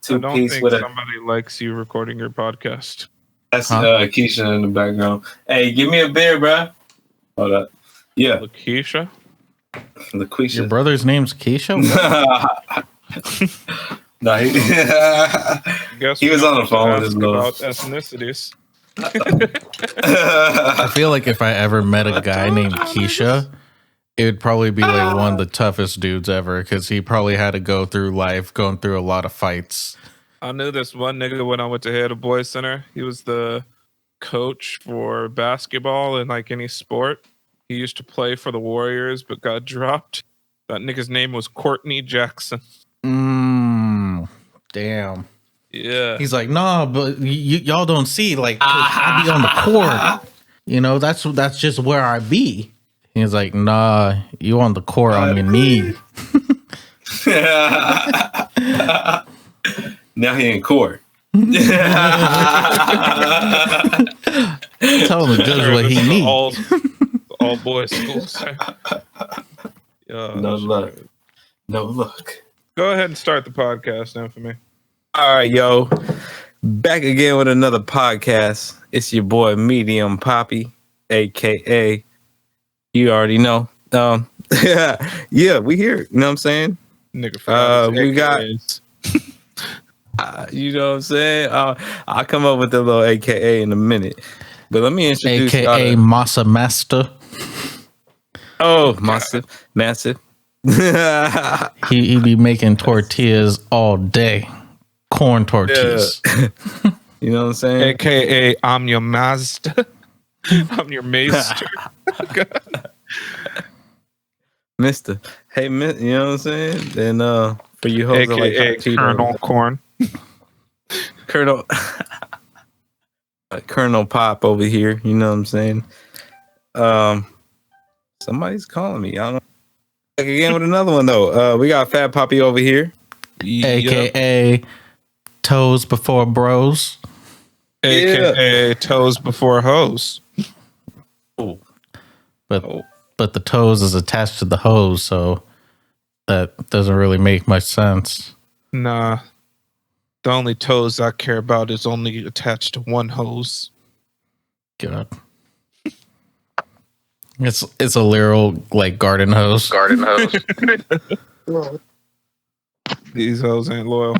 Two don't piece think with somebody likes you recording your podcast. That's Keisha in the background. Hey, give me a beer, bro. Hold up. Yeah. Lakeisha? LaQuisha. Your brother's name's Keisha? No, he was on the phone with his little. About ethnicities. I feel like if I ever met a guy named Keisha, it would probably be like one of the toughest dudes ever because he probably had to go through life going through a lot of fights. I knew this one nigga when I went to head a boys center. He was the coach for basketball in like any sport. He used to play for the Warriors but got dropped. That nigga's name was Courtney Jackson. Damn. Yeah. He's like, nah, but y'all don't see, like, I be on the court. You know, that's just where I be. He's like, nah, you on the court on your knee. Now he in court. Tell him to judge what he needs. All boys schools. No luck. No luck. Go ahead and start the podcast, Infamy. All right, yo. Back again with another podcast. It's your boy Medium Papi, aka you already know. Yeah, we here. You know what I'm saying? Nigga, we got you know what I'm saying? I'll come up with the little AKA in a minute. But let me introduce AKA Masa Master. Oh, massive. he be making tortillas all day. Corn tortillas. Yeah. You know what I'm saying? AKA I'm your master. I'm your maester. Mister. Hey, you know what I'm saying? And for you hoes that like Colonel Corn. Colonel Pop over here, you know what I'm saying? Somebody's calling me. I don't know. Back again with another one though. We got Fat Papi over here. AKA Toes Before Bros. AKA Toes Before Hose. Oh. But the toes is attached to the hose, so that doesn't really make much sense. Nah. The only toes I care about is only attached to one hose. God. It's a literal like garden hose. These hoes ain't loyal.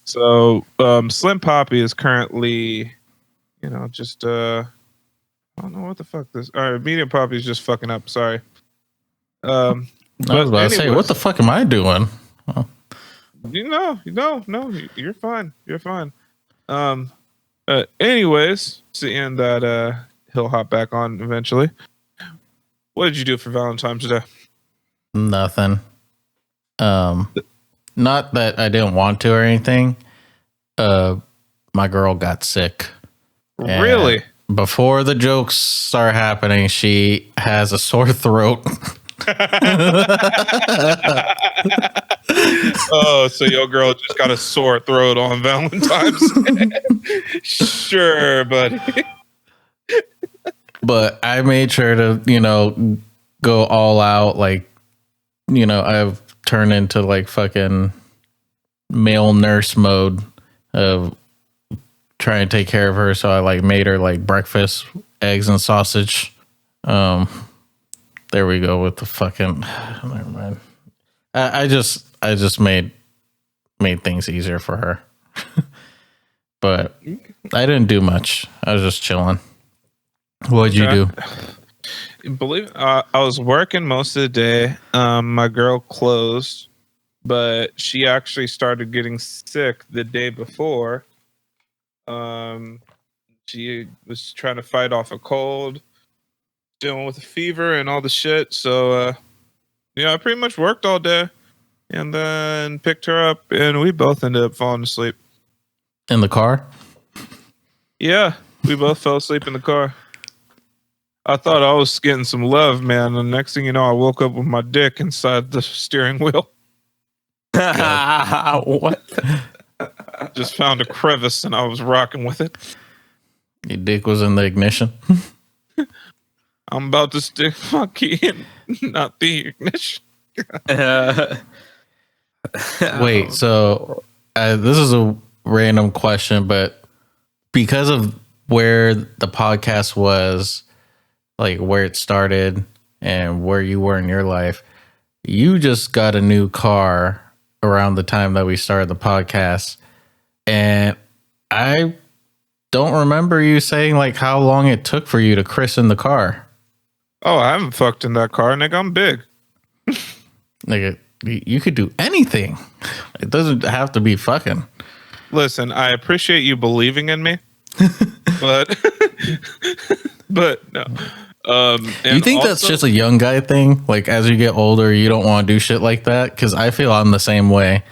So Slim Papi is currently, just I don't know what the fuck this. All right, Medium Papi is just fucking up. Sorry. I was about to say, what the fuck am I doing? Oh. No, you're fine. You're fine. Anyways, seeing that he'll hop back on eventually. What did you do for Valentine's Day? Nothing. Not that I didn't want to or anything. My girl got sick. Really? Before the jokes start happening, she has a sore throat. Oh, so your girl just got a sore throat on Valentine's Day. Sure, buddy. But I made sure to, go all out. Like, I've turned into like fucking male nurse mode of trying to take care of her. So I like made her like breakfast, eggs and sausage. There we go with the fucking. Never mind. I just made things easier for her. But I didn't do much. I was just chilling. What'd you do? I was working most of the day. My girl closed, but she actually started getting sick the day before. She was trying to fight off a cold, dealing with a fever and all the shit. So, I pretty much worked all day and then picked her up, and we both ended up falling asleep. In the car? Yeah, we both fell asleep in the car. I thought I was getting some love, man. The next thing you know, I woke up with my dick inside the steering wheel. What? Just found a crevice and I was rocking with it. Your dick was in the ignition? I'm about to stick my key in, not the ignition. Wait, so this is a random question, but because of where the podcast was, like where it started and where you were in your life, you just got a new car around the time that we started the podcast. And I don't remember you saying like how long it took for you to christen the car. Oh, I haven't fucked in that car, nigga. I'm big. Like you could do anything. It doesn't have to be fucking. Listen, I appreciate you believing in me, but no. You think that's just a young guy thing? Like as you get older, you don't want to do shit like that? Because I feel I'm the same way.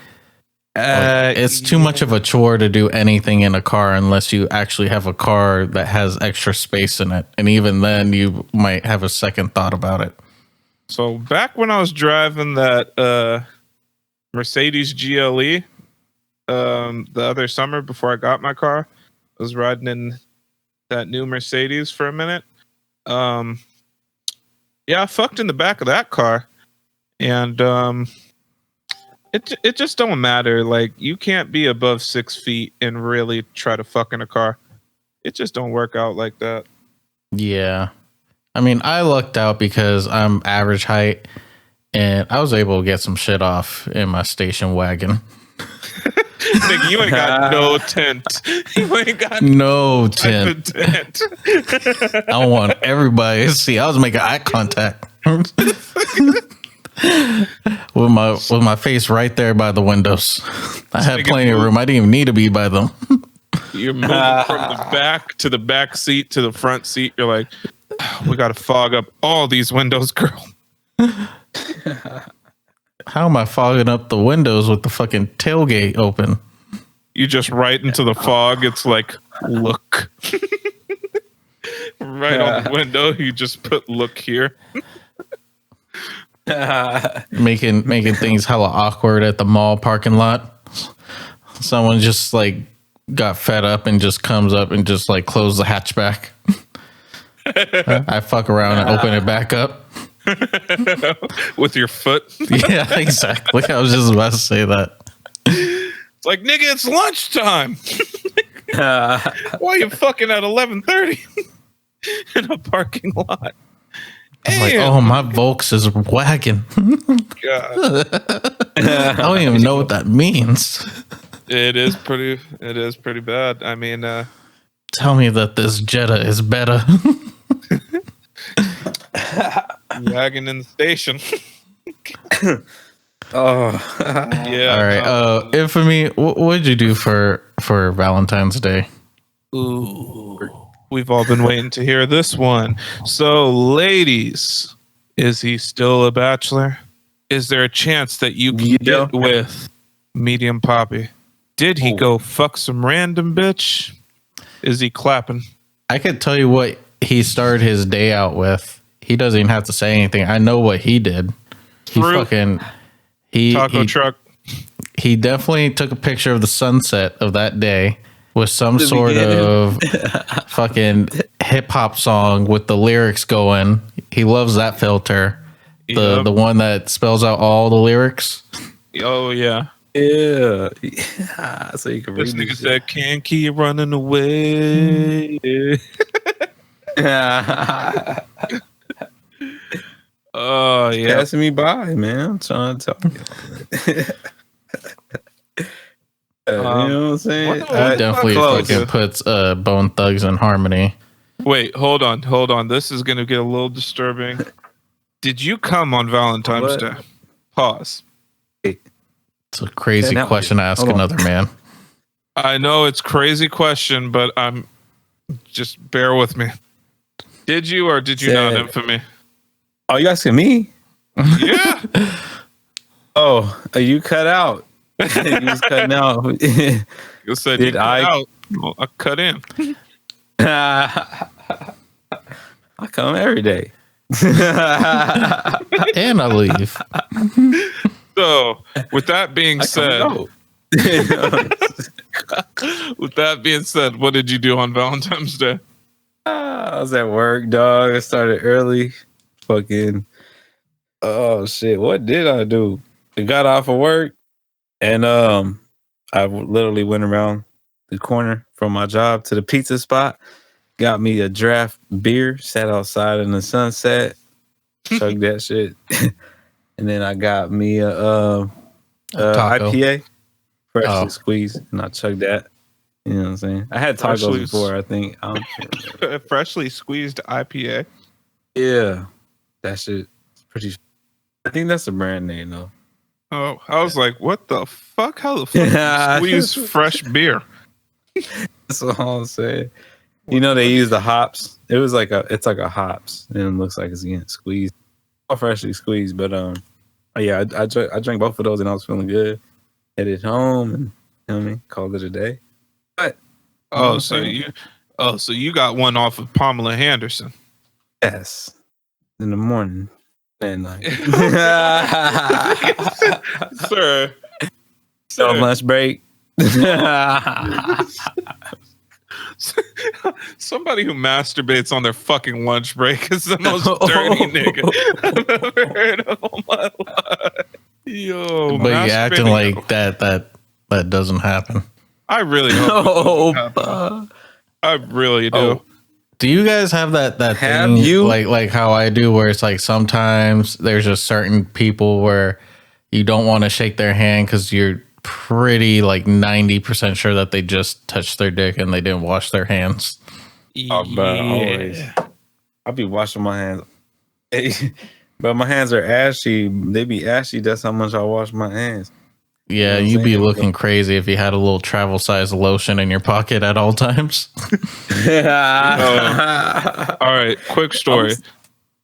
Like, it's too much of a chore to do anything in a car unless you actually have a car that has extra space in it, and even then, you might have a second thought about it. So back when I was driving that Mercedes GLE, the other summer before I got my car, I was riding in that new Mercedes for a minute. Yeah, I fucked in the back of that car, and it just don't matter. Like, you can't be above 6 feet and really try to fuck in a car. It just don't work out like that. Yeah. I mean, I lucked out because I'm average height, and I was able to get some shit off in my station wagon. Nigga, you ain't got no tent. You ain't got no tent. I want everybody to see. I was making eye contact with my face right there by the windows. I had plenty of room. I didn't even need to be by them. You're moving from the back to the back seat to the front seat. You're like, we got to fog up all these windows, girl. How am I fogging up the windows with the fucking tailgate open? You just right into the fog. It's like, look. Right on the window, you just put look here. making things hella awkward at the mall parking lot. Someone just like got fed up and just comes up and just like close the hatchback. I fuck around and open it back up. With your foot. Yeah, exactly. I was just about to say that. It's like, nigga, it's lunchtime. Why are you fucking at 11:30 in a parking lot? I'm like, oh, my Volks is wagging. God. I don't even know what that means. It is pretty bad. I mean, tell me that this Jetta is better. Wagging in the station. Oh, yeah. All right. Infamy, what did you do for Valentine's Day? Ooh, we've all been waiting to hear this one. So, ladies, is he still a bachelor? Is there a chance that you can get with Medium Papi? Did he go fuck some random bitch? Is he clapping? I could tell you what he started his day out with. He doesn't even have to say anything. I know what he did. Taco truck. He definitely took a picture of the sunset of that day with some sort of fucking hip hop song with the lyrics going. He loves that filter. The one that spells out all the lyrics. Oh yeah. Yeah. So you can read this nigga said, "Can't keep running away." Oh yeah, passing me by, man. I'm trying to tell you. You know what I'm saying? He definitely fucking puts Bone Thugs in Harmony. Wait, hold on. This is gonna get a little disturbing. Did you come on Valentine's Day? Pause. It's a crazy question to ask another man. I know it's crazy question, but I'm just bear with me. Did you or did you not, Infamy? Oh, you asking me? Yeah. Oh, you cut out. You was cutting out. You said did I cut out? Well, I cut in. I come every day. And I leave. So, with that being said, what did you do on Valentine's Day? I was at work, dog. I started early. Fucking, oh shit! What did I do? I got off of work, and literally went around the corner from my job to the pizza spot, got me a draft beer, sat outside in the sunset, chugged that shit, and then I got me a taco. IPA, freshly Oh. squeezed, and I chugged that. You know what I'm saying? I had tacos Freshly before, I think. I don't Freshly squeezed IPA. Yeah, that shit is pretty. I think that's a brand name though. Oh, I was like, what the fuck? How the fuck do you squeeze fresh beer? That's what I'm saying. You know they use the hops. It's like a hops, and it looks like it's getting squeezed, or freshly squeezed. But yeah, I drank both of those, and I was feeling good. Headed home, and you know what I mean, called it a day. But so you got one off of Pamela Henderson. Yes, in the morning and night. Sir. So lunch break. Somebody who masturbates on their fucking lunch break is the most dirty nigga I've ever heard of all my life. Yo, but you acting like that doesn't happen. I really hope I really do. Oh. Do you guys have that Have thing you? like how I do, where it's like sometimes there's just certain people where you don't want to shake their hand because you're pretty like 90% sure that they just touched their dick and they didn't wash their hands? Oh, bro, always. I'll be washing my hands. But my hands are ashy. They be ashy. That's how much I wash my hands. Yeah, You know what I'm you'd be saying? looking crazy if you had a little travel size lotion in your pocket at all times. All right, quick story.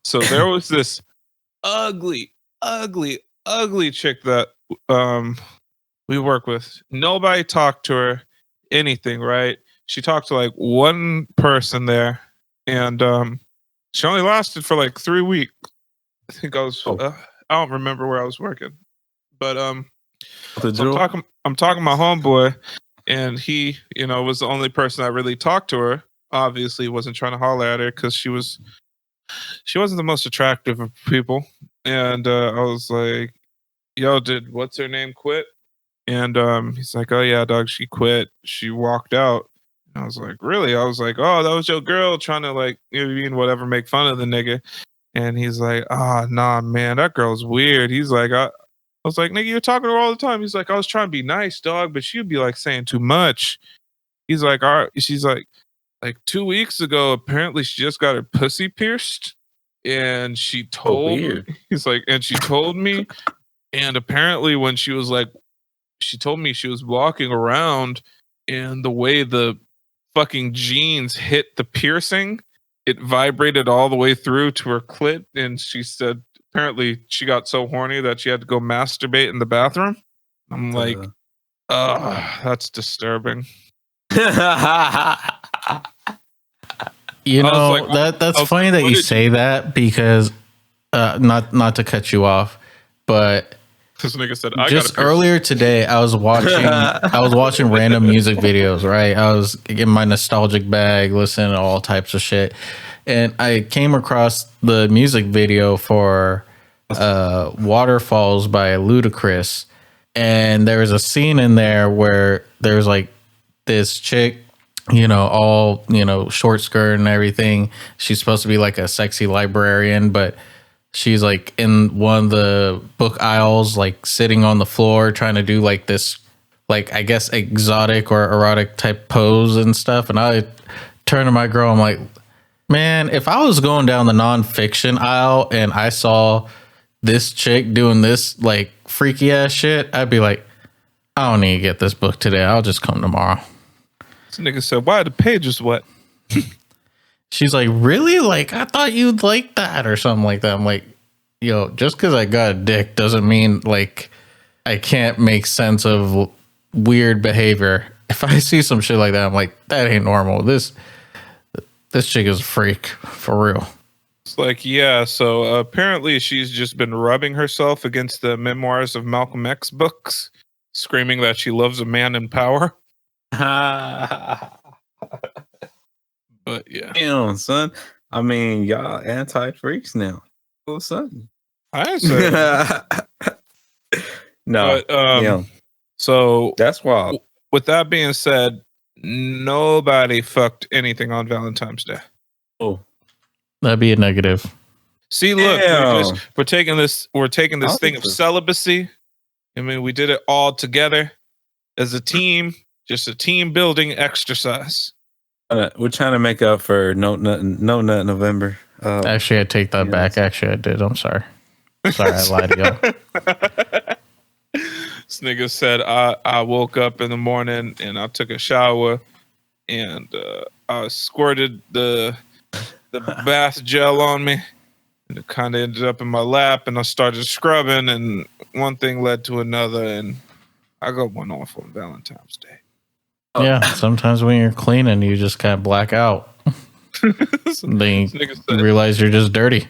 So there was this ugly chick that we work with. Nobody talked to her, anything, right? She talked to like one person there, and she only lasted for like 3 weeks. I think I was I don't remember where I was working, but so I'm talking to my homeboy, and he, was the only person that really talked to her. Obviously, wasn't trying to holler at her because she wasn't the most attractive of people. And I was like, "Yo, did what's her name quit?" And he's like, "Oh yeah, dog, she quit. She walked out." And I was like, "Really?" I was like, "Oh, that was your girl trying to like, whatever, make fun of the nigga." And he's like, "Ah, nah, man, that girl's weird." He's like, I was like, "Nigga, you're talking to her all the time." He's like, "I was trying to be nice, dog, but she'd be like saying too much." He's like, "All right." She's like 2 weeks ago, apparently she just got her pussy pierced, and she told me. He's like, and she told me, and apparently when she was like, she told me she was walking around, and the way the fucking jeans hit the piercing, it vibrated all the way through to her clit, and she said apparently she got so horny that she had to go masturbate in the bathroom. I'm like, that's disturbing. That's funny that you say that, because not to cut you off, but this nigga said just earlier today I was watching random music videos, right? I was in my nostalgic bag listening to all types of shit, and I came across the music video for Waterfalls by Ludacris, and there was a scene in there where there's like this chick, all short skirt and everything. She's supposed to be like a sexy librarian, but she's like in one of the book aisles, like sitting on the floor trying to do like this, like, I guess, exotic or erotic type pose and stuff. And I turned to my girl, I'm like, man, if I was going down the nonfiction aisle and I saw this chick doing this like freaky ass shit, I'd be like, I don't need to get this book today. I'll just come tomorrow. This nigga said, why are the pages wet? She's like, really? Like, I thought you'd like that or something like that. I'm like, yo, just because I got a dick doesn't mean like I can't make sense of weird behavior. If I see some shit like that, I'm like, that ain't normal. This chick is a freak for real. It's like, yeah, so apparently she's just been rubbing herself against the memoirs of Malcolm X books, screaming that she loves a man in power. But yeah, damn, son. I mean, y'all anti-freaks now. All of a sudden, I ain't saying no. But, So That's wild. with that being said, nobody fucked anything on Valentine's Day. Oh, That'd be a negative. See, look, Damn. we're taking this I thing don't of think so. celibacy. I mean, we did it all together as a team, just a team building exercise. We're trying to make up for no nut November. Actually, I take that back. Actually, I did. I'm sorry. Sorry, I lied to y'all. This nigga said I woke up in the morning and I took a shower and I squirted the bath gel on me. And it kind of ended up in my lap and I started scrubbing and one thing led to another and I got one off on Valentine's Day. Yeah, sometimes when you're cleaning, you just kind of black out. Then you realize you're just dirty.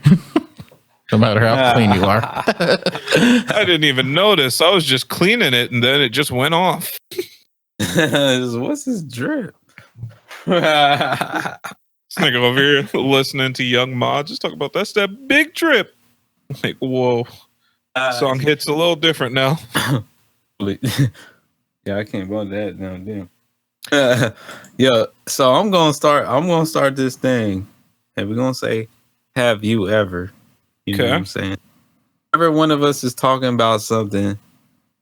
No matter how clean you are. I didn't even notice. I was just cleaning it and then it just went off. What's this drip? This nigga over here listening to Young Ma just talk about that's that big drip. Like, whoa. Song hits a little different now. Yeah, I can't bump that now. Damn. Yeah, so I'm gonna start this thing, and we're gonna say, "Have you ever?" You know what I'm saying? Every one of us is talking about something,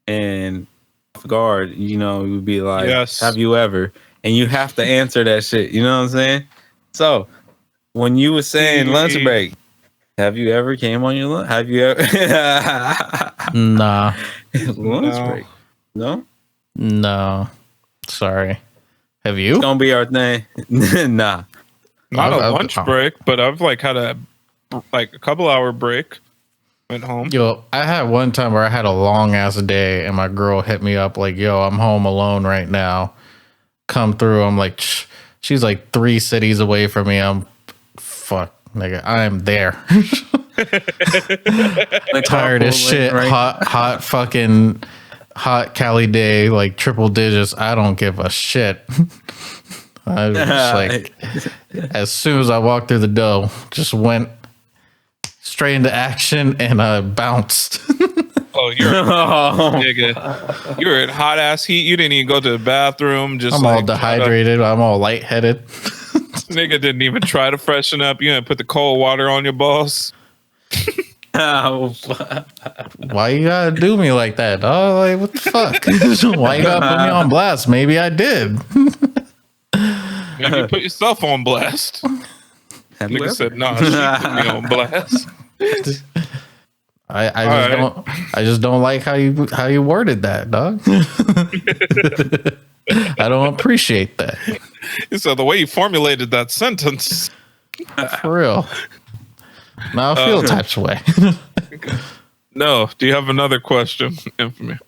and off guard, you know, we would be like, yes. "Have you ever?" And you have to answer that shit. You know what I'm saying? So when you were saying lunch break, have you ever came on your lunch? Have you ever? Nah. Lunch break? No. Sorry. Have you? It's gonna be our thing. Nah. Not a lunch break, but I've like had a couple hour break. Went home. Yo, I had one time where I had a long ass day and my girl hit me up like, yo, I'm home alone right now. Come through. I'm like, she's like 3 cities away from me. I'm fuck, nigga. I'm there. Tired as shit. Right? Hot fucking hot Cali day, like triple digits. I don't give a shit. I was just like, as soon as I walked through the door, just went straight into action and I bounced. Oh, nigga. You're in hot ass heat. You didn't even go to the bathroom. Just I'm all dehydrated. I'm all lightheaded. Nigga didn't even try to freshen up. You didn't put the cold water on your balls. Why you gotta do me like that? Oh, like what the fuck? Why you gotta put me on blast? Maybe I did. Maybe you put yourself on blast. Nigga said, "Nah, she put me on blast." I just don't like how you worded that, dog. I don't appreciate that. So the way you formulated that sentence, for real. Now I feel types of way. No. Do you have another question, Infamy?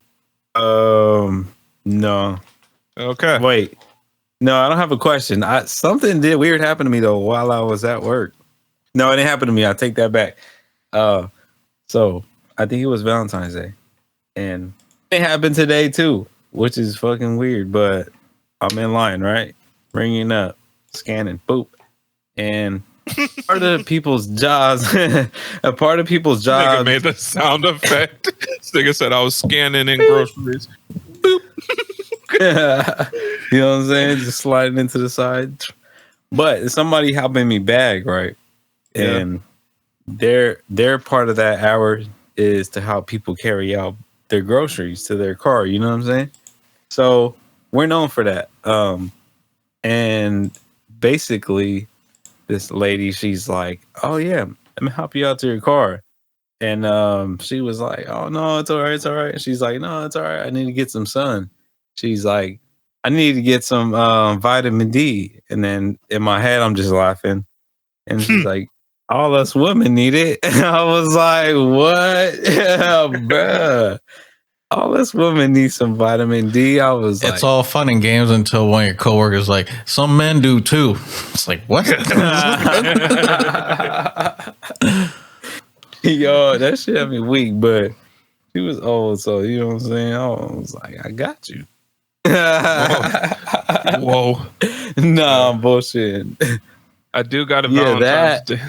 No. Okay. Wait. No, I don't have a question. Something weird happen to me though while I was at work. No, it didn't happen to me. I take that back. So I think it was Valentine's Day, and it happened today too, which is fucking weird. But I'm in line, right, ringing up, scanning, boop, and part of people's jobs, made the sound effect. This nigga said I was scanning in groceries. Boop. You know what I'm saying? Just sliding into the side. But somebody helping me bag, right? Yeah. And their part of that hour is to help people carry out their groceries to their car. You know what I'm saying? So we're known for that. And basically, this lady, she's like, "Oh yeah, let me help you out to your car." And she was like, "Oh no, it's all right, it's all right." And she's like, "No, it's all right. I need to get some sun." She's like, "I need to get some vitamin D." And then in my head, I'm just laughing. And she's like, "All us women need it." And I was like, "What?" Bruh. All us women need some vitamin D. I was like, it's all fun and games until one of your coworkers like, some men do too. It's like, what? yo, that shit had me weak, but she was old, so you know what I'm saying? I was like, I got you. Whoa. Nah, I'm bullshit. I do got a Valentine's Day.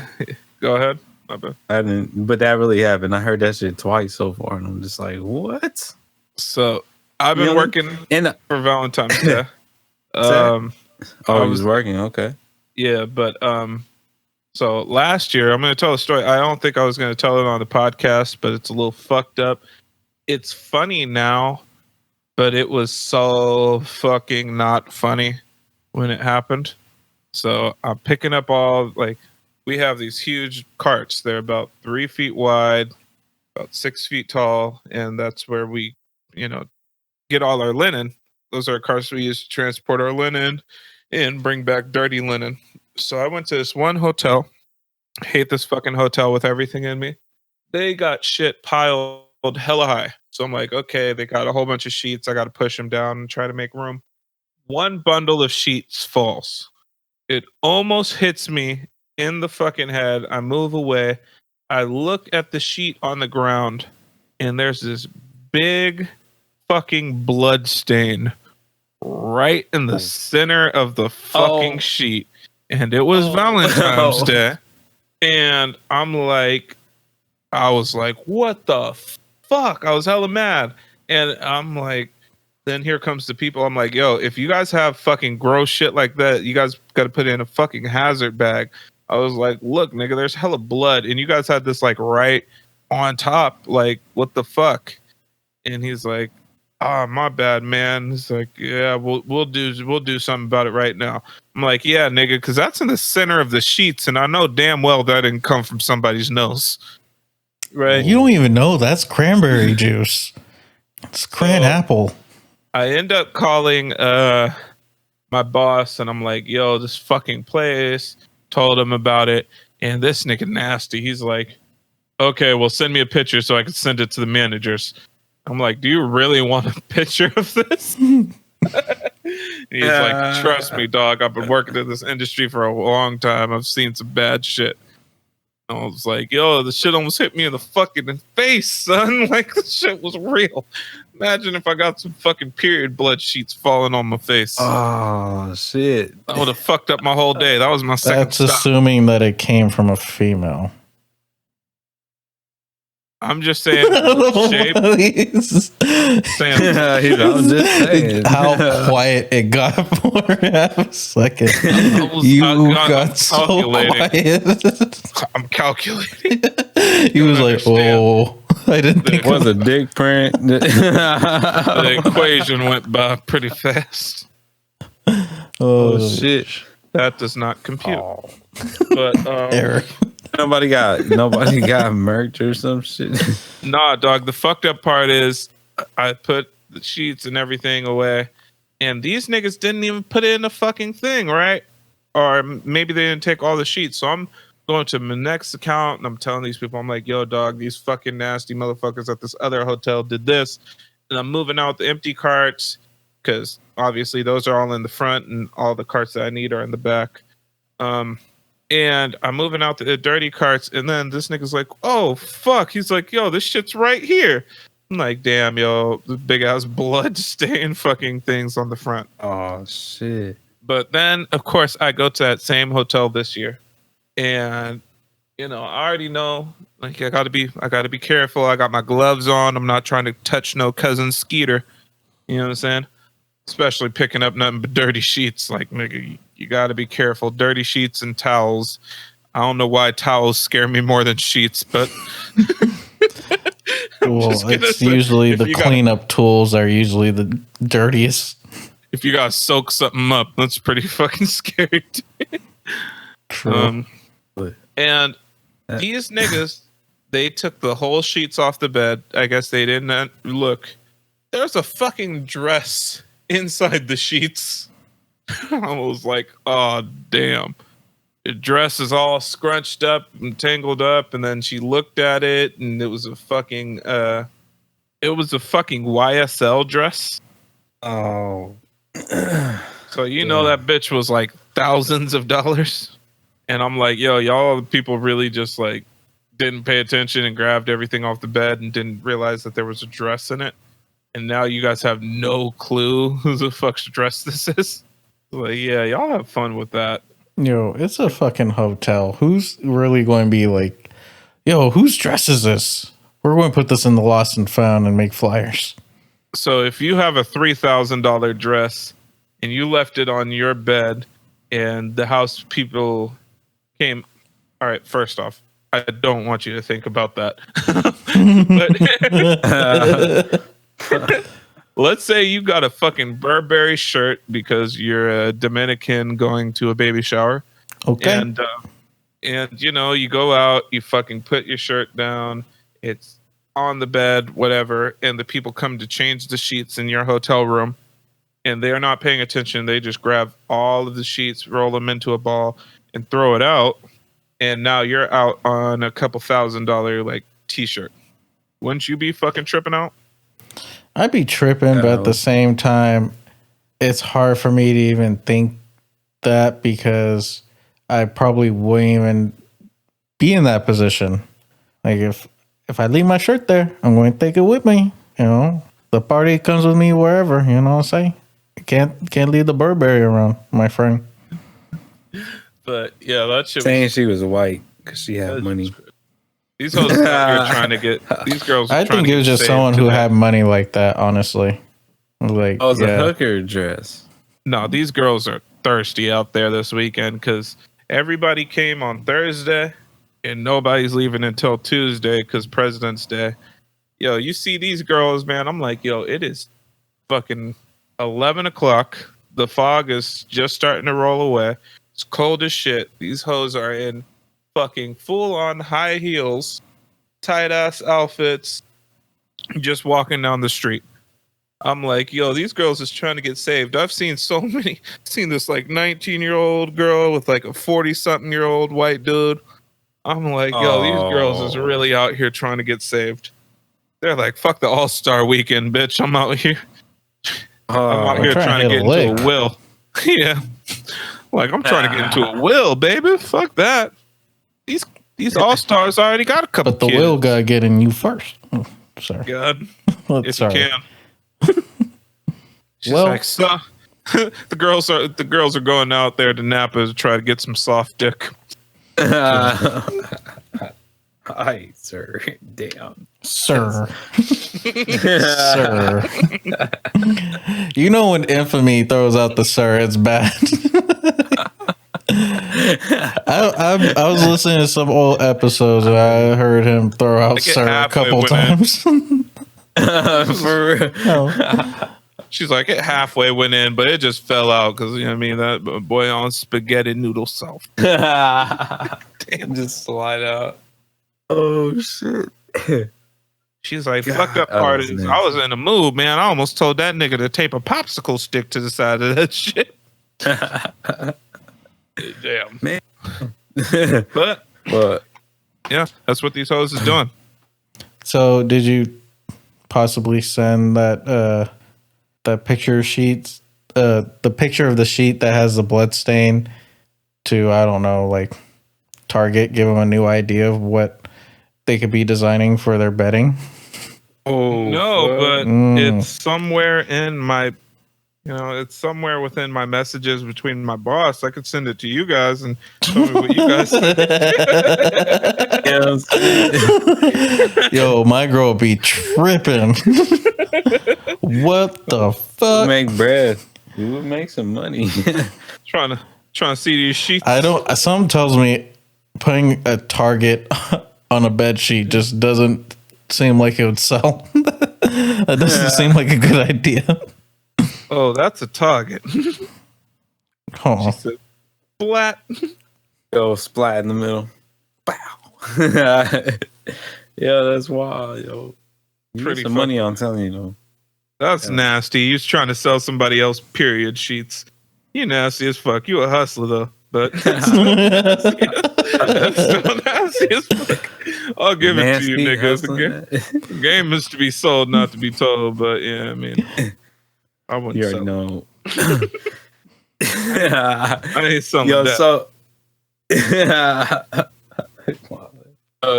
Go ahead. My bad. I didn't, but that really happened. I heard that shit twice so far, and I'm just like, what? So I've been working for Valentine's Day. I was working. Okay. Yeah, but so last year, I'm going to tell a story. I don't think I was going to tell it on the podcast, but it's a little fucked up. It's funny now, but it was so fucking not funny when it happened. So I'm picking up we have these huge carts. They're about 3 feet wide, about 6 feet tall, and that's where we, get all our linen. Those are carts we use to transport our linen and bring back dirty linen. So I went to this one hotel. I hate this fucking hotel with everything in me. They got shit piled hella high. So I'm like, okay, they got a whole bunch of sheets. I got to push them down and try to make room. One bundle of sheets falls. It almost hits me in the fucking head. I move away. I look at the sheet on the ground, and there's this big fucking blood stain right in the center of the fucking sheet. And it was Valentine's Day. And I was like, what the fuck? I was hella mad. And I'm like, then here comes the people. I'm like, yo, if you guys have fucking gross shit like that, you guys got to put it in a fucking hazard bag. I was like, look, nigga, there's hella blood. And you guys had this like right on top. Like, what the fuck? And he's like, my bad, man. He's like, yeah, we'll do something about it right now. I'm like, yeah, nigga, because that's in the center of the sheets, and I know damn well that didn't come from somebody's nose, right? You don't even know that's cranberry juice. It's cran apple. I end up calling my boss, and I'm like, yo, this fucking place. Told him about it, and this nigga nasty. He's like, okay, well, send me a picture so I can send it to the managers. I'm like, do you really want a picture of this? He's like, trust me, dog. I've been working in this industry for a long time. I've seen some bad shit. I was like, yo, the shit almost hit me in the fucking face, son. Like, the shit was real. Imagine if I got some fucking period blood sheets falling on my face. Oh, shit. That would have fucked up my whole day. That was my second That's stop. assuming that it came from a female. I'm just saying shape. I'm just saying How quiet it got for half a second. You got so quiet. I'm calculating. He was like, "Oh, I didn't think it was a dick print." The equation went by pretty fast. Oh shit! That does not compute. Oh. But error. Nobody got murked or some shit. Nah, dog. The fucked up part is I put the sheets and everything away, and these niggas didn't even put it in the fucking thing, right? Or maybe they didn't take all the sheets. So I'm going to my next account and I'm telling these people, I'm like, yo, dog, these fucking nasty motherfuckers at this other hotel did this. And I'm moving out the empty carts because obviously those are all in the front and all the carts that I need are in the back. And I'm moving out the dirty carts, and then this nigga's like, oh, fuck. He's like, yo, this shit's right here. I'm like, damn, yo, the big ass blood stain fucking things on the front. Oh, shit. But then, of course, I go to that same hotel this year. And, I already know, like, I gotta be careful. I got my gloves on. I'm not trying to touch no cousin Skeeter. You know what I'm saying? Especially picking up nothing but dirty sheets. Like, nigga, you got to be careful. Dirty sheets and towels. I don't know why towels scare me more than sheets, but well, it's usually the cleanup tools are usually the dirtiest. If you got to soak something up, that's pretty fucking scary to me. True. And these niggas, they took the whole sheets off the bed. I guess they didn't look. There's a fucking dress inside the sheets. I was like, oh, damn. The dress is all scrunched up and tangled up. And then she looked at it and it was a fucking YSL dress. Oh. So, that bitch was like thousands of dollars. And I'm like, yo, y'all people really just like didn't pay attention and grabbed everything off the bed and didn't realize that there was a dress in it. And now you guys have no clue who the fuck's dress this is. Like, yeah, y'all have fun with that. Yo, it's a fucking hotel. Who's really going to be like, yo, whose dress is this? We're going to put this in the lost and found and make flyers. So if you have a $3,000 dress and you left it on your bed and the house people came, all right, first off, I don't want you to think about that. But let's say you got a fucking Burberry shirt because you're a Dominican going to a baby shower. Okay. And you know, you go out, you fucking put your shirt down, it's on the bed, whatever, and the people come to change the sheets in your hotel room, and they're not paying attention. They just grab all of the sheets, roll them into a ball, and throw it out. And now you're out on a couple $1,000 like t-shirt. Wouldn't you be fucking tripping out? I'd be tripping, but at the same time, it's hard for me to even think that because I probably wouldn't even be in that position. Like if I leave my shirt there, I'm going to take it with me. You know, the party comes with me wherever. You know what I'm saying? Can't leave the Burberry around, my friend. But yeah, that shit. Saying she was white because she had money. These hoes out here trying to get these girls. I think it was just someone who had money like that. Honestly, like oh, it's a hooker dress. No, these girls are thirsty out there this weekend because everybody came on Thursday and nobody's leaving until Tuesday because President's Day. Yo, you see these girls, man. I'm like, yo, it is fucking 11 o'clock. The fog is just starting to roll away. It's cold as shit. These hoes are in fucking full on high heels, tight ass outfits, just walking down the street. I'm like, yo, these girls is trying to get saved. I've seen so many, seen this like 19-year-old girl with like a 40-something-year-old white dude. I'm like, yo, these girls is really out here trying to get saved. They're like, fuck the All-Star weekend, bitch. I'm out here. I'm out here trying to get into a will. Yeah. Like, I'm trying to get into a will, baby. Fuck that. These All-Stars already got a couple But the kids. will got getting you first. Oh, sorry. God. If sorry. you can. She's like, so the girls are going out there to Napa to try to get some soft dick. Hi, sir. Damn. Sir. Sir. You know when Infamy throws out the sir, it's bad. I was listening to some old episodes and I heard him throw out sir a couple times. For real. No. She's like, it halfway went in, but it just fell out because, you know what I mean, that boy on spaghetti noodle self. Damn. Just slide out. Oh, shit. She's like, fuck that part. I was in the mood, man. I almost told that nigga to tape a popsicle stick to the side of that shit. Damn. Man. But, yeah, that's what these hoes is doing. So, did you possibly send that picture sheets, the picture of the sheet that has the blood stain to, I don't know, like Target, give them a new idea of what they could be designing for their bedding? Oh no, but it's somewhere in my, it's somewhere within my messages between my boss. I could send it to you guys and tell me what you guys think. Yo, my girl be tripping. What the fuck? We make bread. We would make some money. trying to see these sheets. Some tells me putting a Target on a bed sheet just doesn't seem like it would sell. That doesn't seem like a good idea. Oh, that's a Target. Oh. She said, splat. Yo, splat in the middle. Bow. Yeah, that's wild, yo. You Pretty get some money on telling you, though. That's nasty. He's trying to sell somebody else period sheets. You nasty as fuck. You a hustler though, but that's still nasty as fuck. I'll give it to you, niggas. The game is to be sold, not to be told. But yeah, I mean, I wouldn't. You already know. I need some. Yo, of that.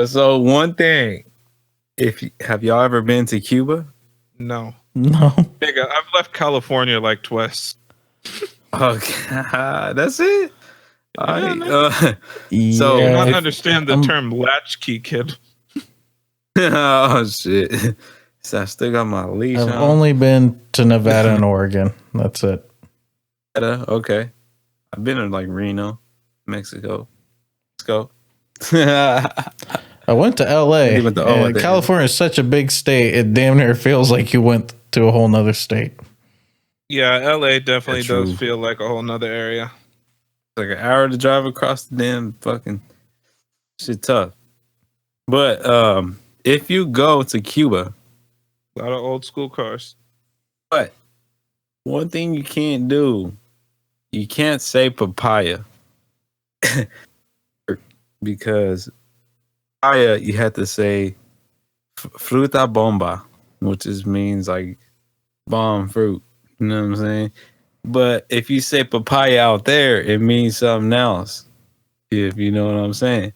So one thing, have y'all ever been to Cuba? No. Nigga, I've left California like twice. Okay, that's it. So yeah, I understand the term latchkey kid. Oh shit. So I still got my leash I've on. only been to Nevada and Oregon. That's it. Okay. I've been in like Reno, Mexico. Let's go. I went to LA. You went to- oh, And there. California is such a big state, it damn near feels like you went to a whole nother state. Yeah, LA definitely Yeah, true. does feel like a whole nother area. Like an hour to drive across the damn fucking shit tough. But if you go to Cuba, A lot of old school cars. but one thing you can't do, you can't say papaya. Because papaya, you have to say fruta bomba, which means like bomb fruit. You know what I'm saying? But if you say papaya out there, it means something else. If you know what I'm saying.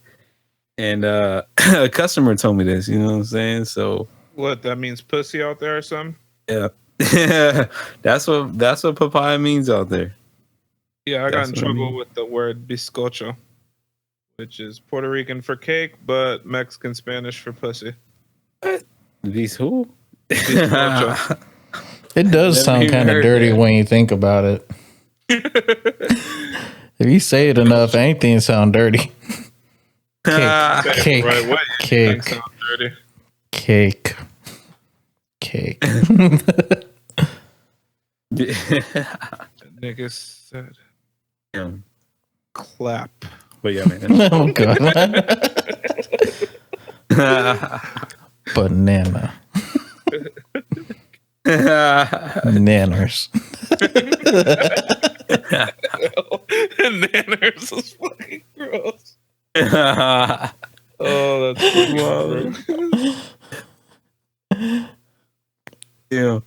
And a customer told me this, you know what I'm saying? So What, that means pussy out there or something? yeah. that's what papaya means out there. Yeah, I got in That's what I trouble mean. with the word bizcocho, which is Puerto Rican for cake, but Mexican Spanish for pussy. These who? Bizcocho. It does Never sound even kind of heard dirty that. when you think about it. If you say it enough, anything sound dirty. Cake, Right way. cake, That sounds dirty. cake, cake. Niggas said Yeah. clap. But yeah, man. Oh god. Banana. Nanners. Nanners is fucking gross. Oh, that's fucking gross. Yeah.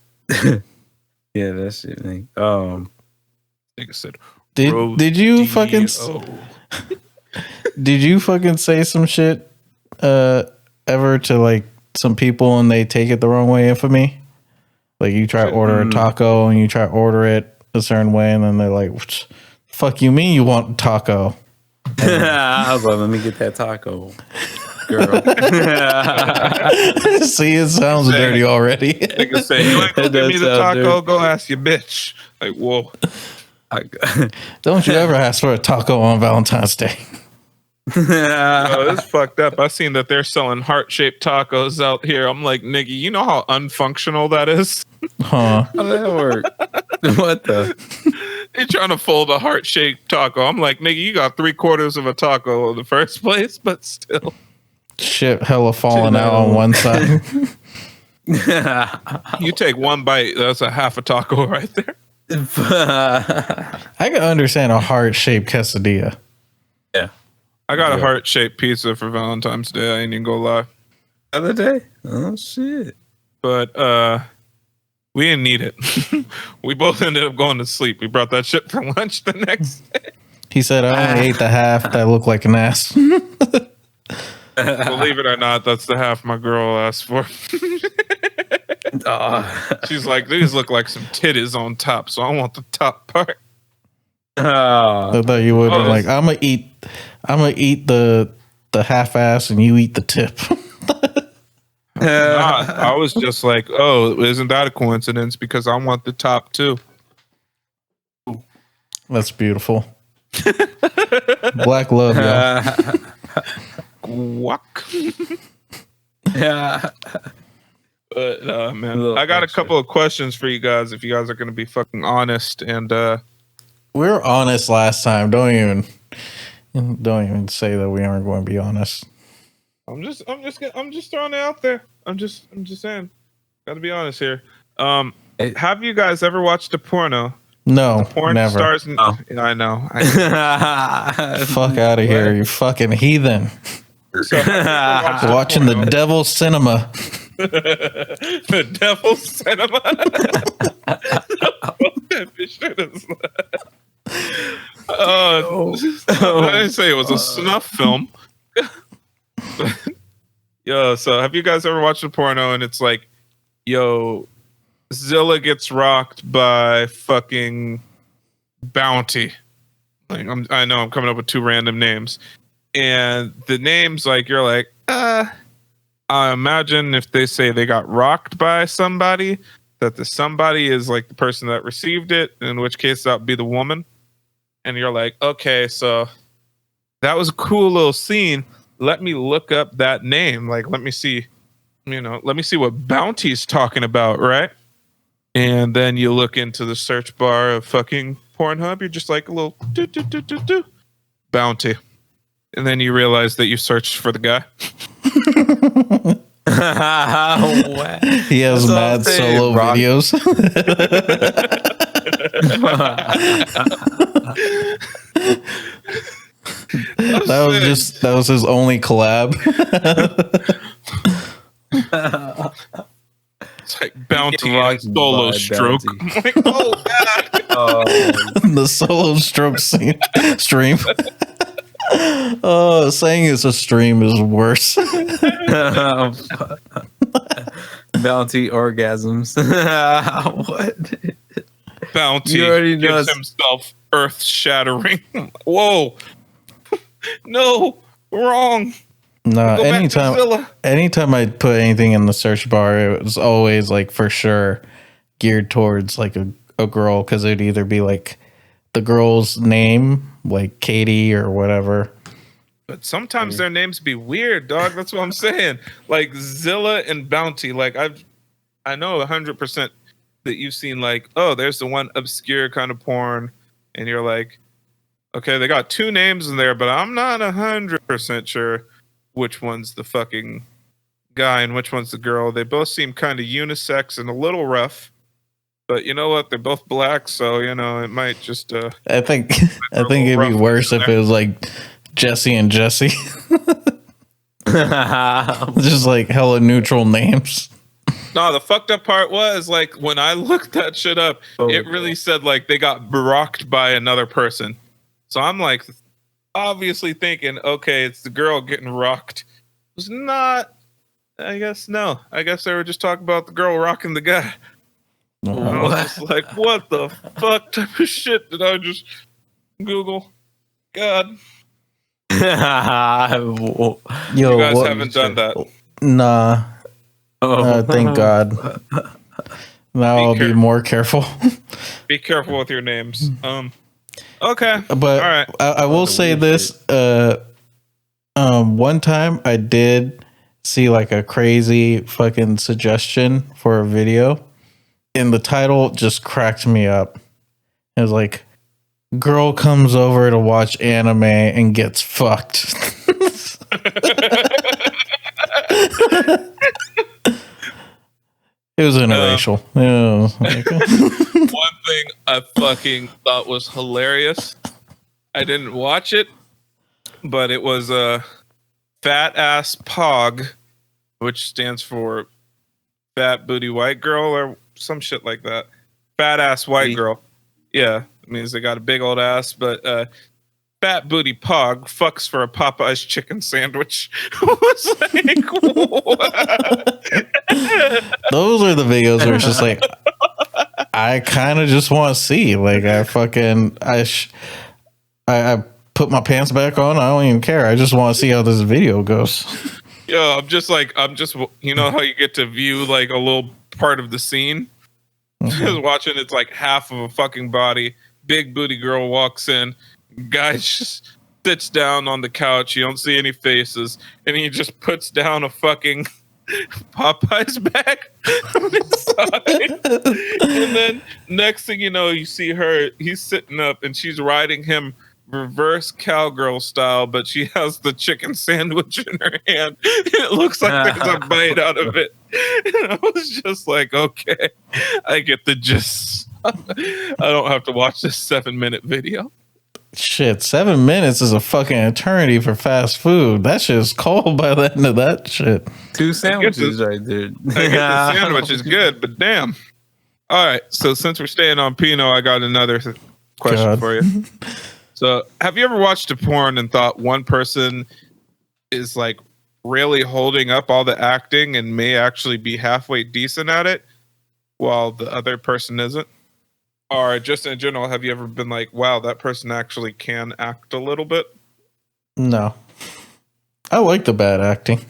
Yeah, that shit. Man. Nigga said, Did you fucking did you fucking say some shit ever to like some people and they take it the wrong way, Infamy? Like you try to order a taco and you try to order it a certain way and then they're like, "What the fuck you mean you want taco?" I was like, let me get that taco, girl. See, it sounds dirty already. Nigga say, you ain't gonna That give me does the sound taco, dirty. go ask your bitch. Like, whoa. Don't you ever ask for a taco on Valentine's Day. Oh, this is fucked up. I seen that they're selling heart-shaped tacos out here. I'm like, nigga, you know how unfunctional that is? Huh. How did that work? What the? You're trying to fold a heart-shaped taco. I'm like, nigga, you got 3/4 of a taco in the first place, but still. Shit hella falling out on one side. You take one bite, that's a half a taco right there. I can understand a heart-shaped quesadilla. Yeah. I got a Yeah. heart-shaped pizza for Valentine's Day. I ain't even gonna lie. Other day? Oh shit. But we didn't need it. We both ended up going to sleep. We brought that shit for lunch the next day. He said, I only ate the half that looked like an ass. Believe it or not, that's the half my girl asked for. She's like, these look like some titties on top, so I want the top part. I thought you would have Oh, like, I'm gonna eat the half ass and you eat the tip. I was just like, oh, isn't that a coincidence? Because I want the top too. That's beautiful. Black love, y'all. Guac. Yeah. But man, Little I got a extra. couple of questions for you guys. If you guys are going to be fucking honest, and We were honest last time. Don't even say that we aren't going to be honest. I'm just throwing it out there. I'm just saying. Got to be honest here. Have you guys ever watched a porno? No, Porn never. stars. No. Yeah, I know. Fuck out of here, you fucking heathen. So, have you ever watched a Watching the porno? devil's cinema. The devil's cinema. What that shit is that? I didn't say it was a snuff film. Yo, so have you guys ever watched a porno and it's like, yo, Zilla gets rocked by fucking Bounty. Like I know I'm coming up with two random names, and the names like you're like, I I imagine if they say they got rocked by somebody, that the somebody is like the person that received it, in which case that would be the woman. And you're like, okay, so that was a cool little scene. Let me look up that name. Like, let me see, let me see what Bounty's talking about, right? And then you look into the search bar of fucking Pornhub. You're just like a little do Bounty. And then you realize that you searched for the guy. He has mad solo videos. that was his only collab. It's like Bounty and solo stroke. Like, oh god. The solo stroke stream. Oh, saying it's a stream is worse. Bounty orgasms. What? Bounty gives himself earth-shattering. Whoa. No, wrong. No, anytime I put anything in the search bar, it was always like for sure geared towards like a girl, because it'd either be like the girl's name, like Katie or whatever. But sometimes their names be weird, dog. That's what I'm saying. Like Zilla and Bounty. Like I know 100% that you've seen like, oh, there's the one obscure kind of porn, and you're like, okay, they got two names in there, but I'm not 100% sure which one's the fucking guy and which one's the girl. They both seem kind of unisex and a little rough, but you know what? They're both black, so it might just. I think it'd be worse if it was like Jesse and Jesse, just like hella neutral names. No, the fucked up part was like when I looked that shit up, it really said like they got rocked by another person. So I'm like, obviously thinking, okay, it's the girl getting rocked. It was not. I guess no. I guess they were just talking about the girl rocking the guy. I was just like, what the fuck type of shit did I just Google? God. Yo, you guys haven't done that. Nah. Thank God. Now I'll be more careful. Be careful with your names. Okay. But all right. I will say this. One time I did see like a crazy fucking suggestion for a video, and the title just cracked me up. It was like, girl comes over to watch anime and gets fucked. It was interracial. One thing I fucking thought was hilarious. I didn't watch it, but it was a fat ass pog, which stands for fat booty white girl or some shit like that. Fat ass white girl. Yeah, it means they got a big old ass, but fat booty pog fucks for a Popeye's chicken sandwich. I was like, what? Those are the videos where it's just like, I kind of just want to see. Like, I put my pants back on. I don't even care. I just want to see how this video goes. Yeah, I'm just you know how you get to view like a little part of the scene? Just watching, it's like half of a fucking body. Big booty girl walks in. Guy just sits down on the couch. You don't see any faces, and he just puts down a fucking Popeye's bag on his side. And then next thing you know, you see her. He's sitting up, and she's riding him reverse cowgirl style, but she has the chicken sandwich in her hand. It looks like there's a bite out of it. And I was just like, okay, I get the gist. I don't have to watch this 7-minute video. Shit, 7 minutes is a fucking eternity for fast food. That shit is cold by the end of that shit. 2 sandwiches right there. I get the sandwich is good, but damn. All right, so since we're staying on Pinot, I got another question for you. So, have you ever watched a porn and thought one person is like really holding up all the acting and may actually be halfway decent at it, while the other person isn't? Or just in general, have you ever been like, wow, that person actually can act a little bit? No. I like the bad acting.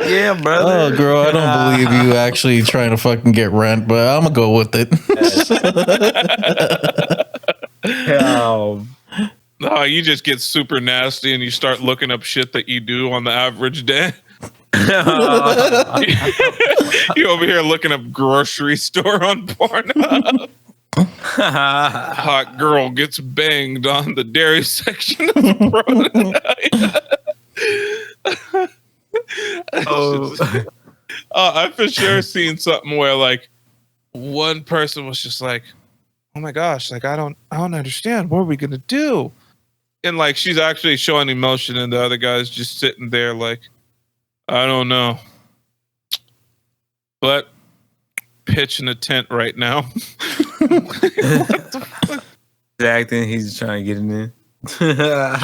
Yeah, brother. Oh, girl, I don't believe you actually trying to fucking get rent, but I'm gonna go with it. No, you just get super nasty and you start looking up shit that you do on the average day. You over here looking up grocery store on Pornhub. Hot girl gets banged on the dairy section of the I've for sure seen something where like one person was just like, oh my gosh, like I don't understand. What are we gonna do? And like she's actually showing emotion and the other guy's just sitting there like, I don't know. But pitching a tent right now. What the fuck? He's acting, he's trying to get it in.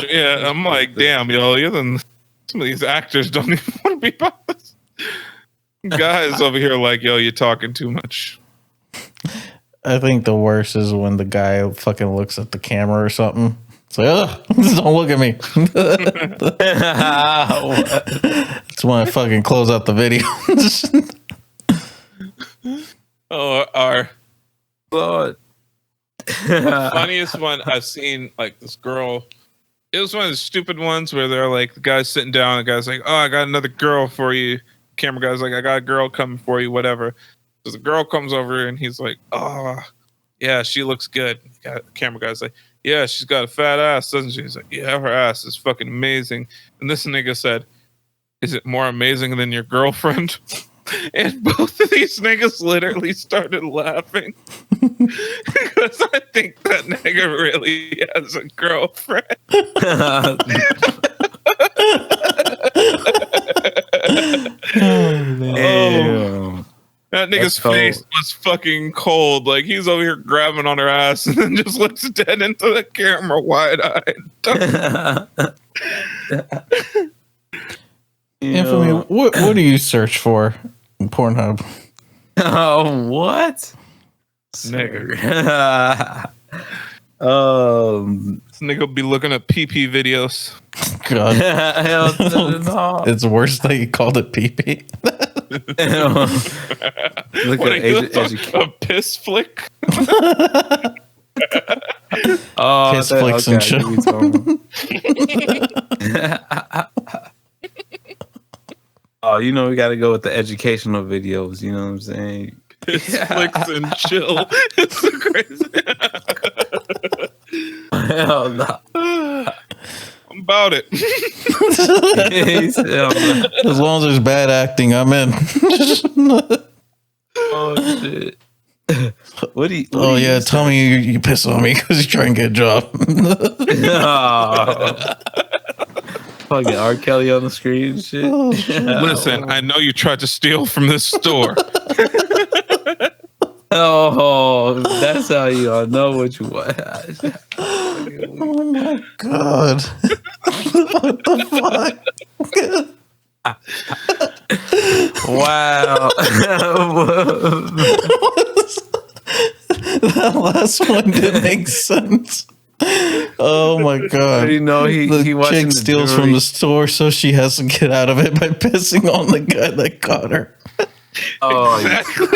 Yeah, I'm like, damn, yo, some of these actors don't even want to be about this. Guys over here like, yo, you're talking too much. I think the worst is when the guy fucking looks at the camera or something. It's like, ugh, don't look at me. That's when I fucking close out the video. Oh, our Lord. funniest one I've seen, like this girl. It was one of the stupid ones where they're like, the guy's sitting down, the guy's like, oh, I got another girl for you. Camera guy's like, I got a girl coming for you, whatever. So the girl comes over and he's like, oh, yeah, she looks good. The camera guy's like, yeah, she's got a fat ass, doesn't she? He's like, yeah, her ass is fucking amazing. And this nigga said, is it more amazing than your girlfriend? And both of these niggas literally started laughing because I think that nigga really has a girlfriend. Damn. That nigga's face was fucking cold. Like he's over here grabbing on her ass and then just looks dead into the camera wide-eyed. Infamy, what do you search for in Pornhub? Oh, what? Nigga. This nigga be looking at PP videos. God. Hell no. It's worse that you called it pee-pee. Look What at are you a piss flick? Oh, Piss flicks and shit. Oh, you know we got to go with the educational videos. You know what I'm saying? Piss flicks and chill. It's so crazy. Hell no. I'm about it. As long as there's bad acting, I'm in. Oh shit. What do you? Oh yeah, tell me you piss on me because you try and get a job. Fucking R. Kelly on the screen and shit. Oh, Listen, I know you tried to steal from this store. Oh, that's how you all know what you want. oh my god. What the fuck? Wow. That last one didn't make sense. Oh my god. You know he the chick steals from the store so she has to get out of it by pissing on the guy that caught her. Oh, Exactly.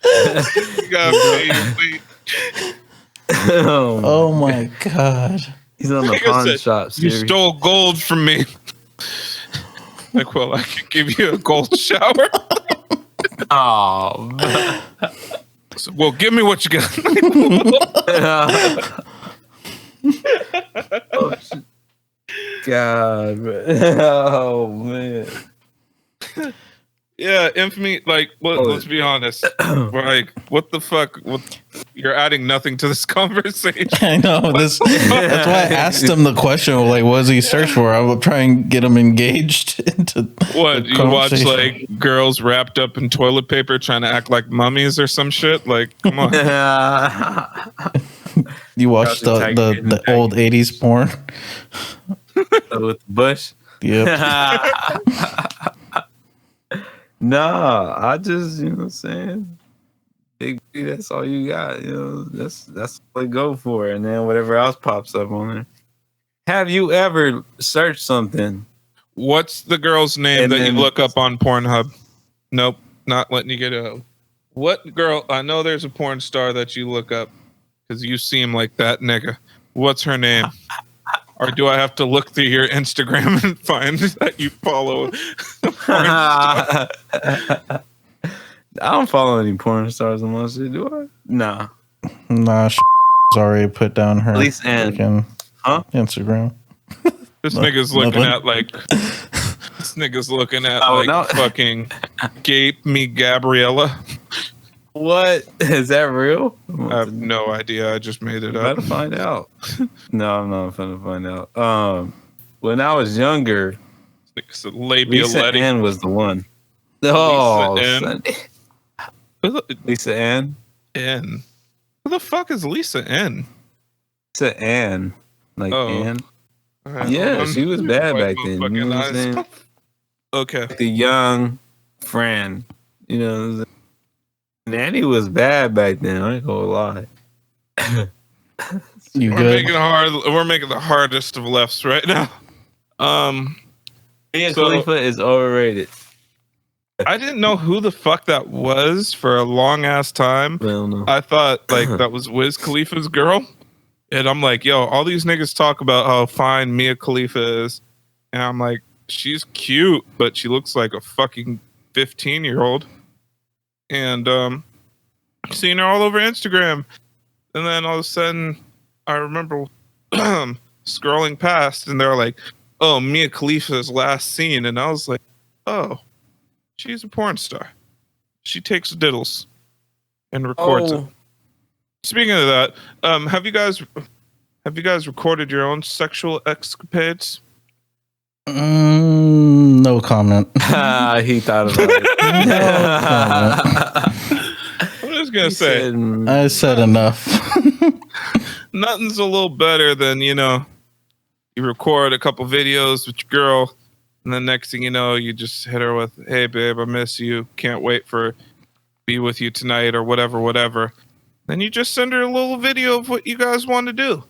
You gotta pay. Oh my god. He's on the Like I pawn said, shop You series. stole gold from me. Like, well, I could give you a gold shower. Oh, So, well, give me what you got. oh shit. God, man. Oh man. Yeah, Infamy. Like, let's be honest. Like, what the fuck? You're adding nothing to this conversation. I know this. That's why I asked him the question. Like, what does he search for? I will try and get him engaged into What the you watch, conversation. like girls wrapped up in toilet paper trying to act like mummies or some shit? Like, come on. You watched the old 80s porn? With Bush. Yep. Nah, I just, you know what I'm saying? Big B, that's all you got. You know, that's what I go for. And then whatever else pops up on there. Have you ever searched something? What's the girl's name And that you then- look up on Pornhub? Nope, not letting you get out. What girl? I know there's a porn star that you look up because you seem like that nigga. What's her name? Or do I have to look through your Instagram and find that you follow? I don't follow any porn stars on my shit, do I? Nah. Nah, already put down her Lisa Ann. freaking Huh? Instagram. This nigga's looking nothing. at like. This nigga's looking at Oh, like no. fucking Gape Me Gabriella. What? Is that real? I have no idea. I just made it I'm up. about to find out. No, I'm not gonna find out. When I was younger, It's a labia Lisa Letty. Ann was the one. Oh, Ann? son. Who the, Lisa Ann? N. Who the fuck is Lisa N? Lisa Ann. Like Oh. Ann? All right, Yeah, hold on. she was bad Wipe back my then. fucking You know what I'm eyes. saying? Okay. Like the young friend. You know what I'm saying? Nanny was bad back then. I ain't gonna lie. You We're good? making hard. We're making the hardest of lefts right now. Mia So- Khalifa is overrated. I didn't know who the fuck that was for a long ass time. Well, no. I thought like that was Wiz Khalifa's girl. And I'm like, yo, all these niggas talk about how fine Mia Khalifa is. And I'm like, she's cute, but she looks like a fucking 15-year-old. And seeing her all over Instagram. And then all of a sudden, I remember scrolling past and they're like, oh, Mia Khalifa's last scene. And I was like, oh, she's a porn star. She takes diddles and records it. Speaking of that, have you guys recorded your own sexual escapades? No comment. He thought about it. I'm just gonna say I said enough. nothing's a little better than you record a couple videos with your girl, and then next thing you know, you just hit her with, "Hey babe, I miss you. Can't wait for be with you tonight," or whatever. Then you just send her a little video of what you guys want to do.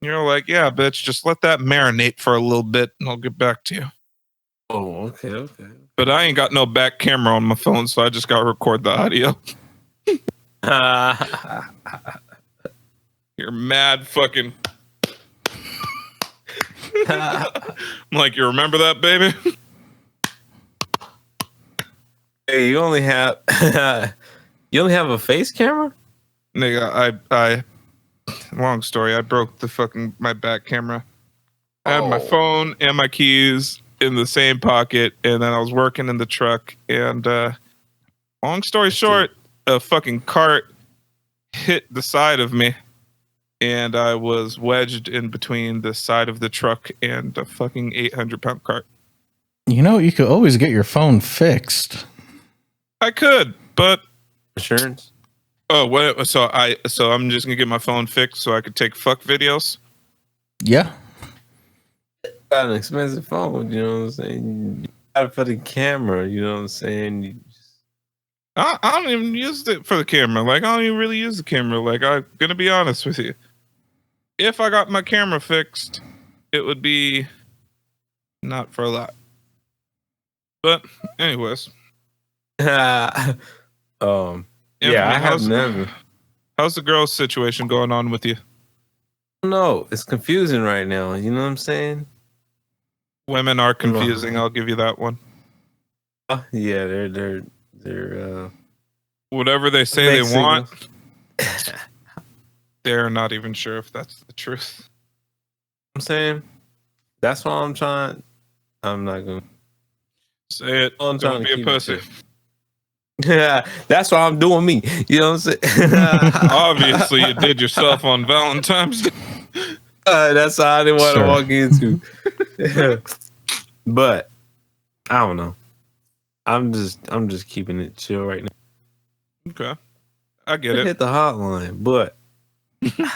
You're like, "Yeah, bitch, just let that marinate for a little bit, and I'll get back to you." Oh, okay. But I ain't got no back camera on my phone, so I just got to record the audio. You're mad fucking. I'm like, you remember that, baby? Hey, you only have a face camera? Nigga, I long story. I broke my back camera. I had my phone and my keys in the same pocket, and then I was working in the truck. And long story short, a fucking cart hit the side of me, and I was wedged in between the side of the truck and a fucking 800-pound cart. You know, you could always get your phone fixed. I could, but Insurance? oh, what? So I'm just gonna get my phone fixed so I could take fuck videos. Yeah. Got an expensive phone, you know what I'm saying? You got it for the camera, you know what I'm saying? You just, I don't even use it for the camera. Like, I don't even really use the camera. Like, I'm gonna be honest with you. If I got my camera fixed, it would be not for a lot. But anyways, yeah, I have how's, never. how's the girl situation going on with you? No, it's confusing right now. You know what I'm saying? Women are confusing. I'll give you that one. Yeah, they're Whatever they say mixed they want, signals. they're not even sure if that's the truth. I'm saying that's why I'm trying. I'm not gonna Say it. I'm trying Don't to be a keep it pussy. Yeah, that's why I'm doing me. You know what I'm saying? Obviously, you did yourself on Valentine's Day. That's how I didn't want to Sure. walk into. But I don't know. I'm just keeping it chill right now. Okay, I get it. Hit the hotline, but yeah,